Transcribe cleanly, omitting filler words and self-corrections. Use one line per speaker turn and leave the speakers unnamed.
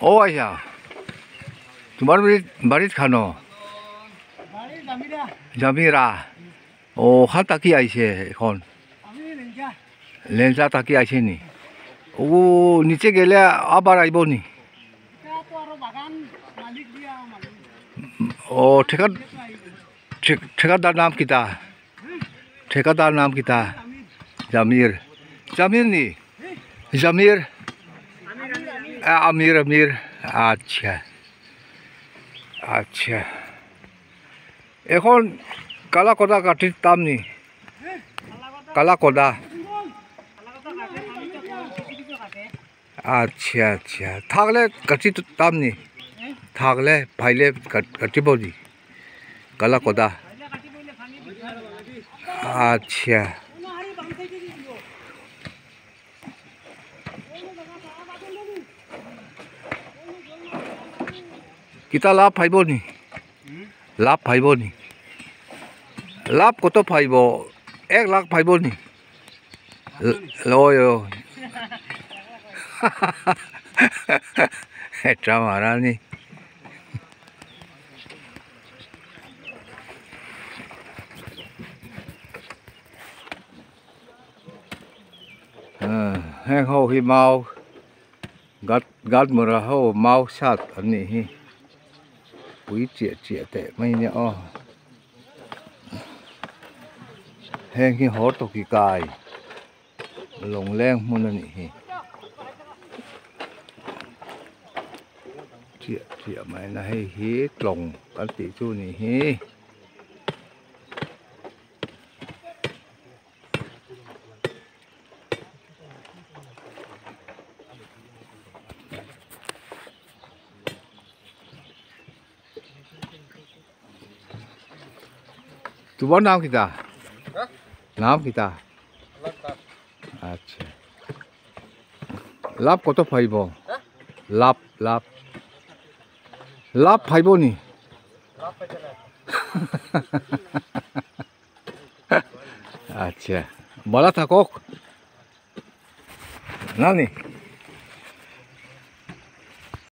Oh ya, তোমার বাড়িত খানো জামিরা ও খান তাকি আইছে এখন লেঞ্চা তাকি আইছে নি ও নিচে গেলে আবার আইব নি ও ঠিকাদার নাম কিতা ঠিকাদার নাম কিতা জামির জামির নি জামির আমির আমির আচ্ছা আচ্ছা এখন কালা কদা কাঠির দাম নি কালা কদা আচ্ছা আচ্ছা থাকলে কাঠির দাম নি থাকলে ভাইলে কাটিব নি কালা কদা আচ্ছা kita লাভ পাইব নি লাভ পাইব নি লাভ কত পাইব 1 লাখ পাইব নি লয় এটা মারা নি hang hô hi mau gắt mờ ra hô mau sát anh này quý chia tệ mấy nhá hang hi hot to ki kai lồng leng mun này chia mày là hay hí lồng cái tỷ chu này hí তোমার নাম কিতা নাম কিতা আচ্ছা লাভ কত পাইব লাভ লাভ লাভ পাইব নি আচ্ছা বলা থাকক না নি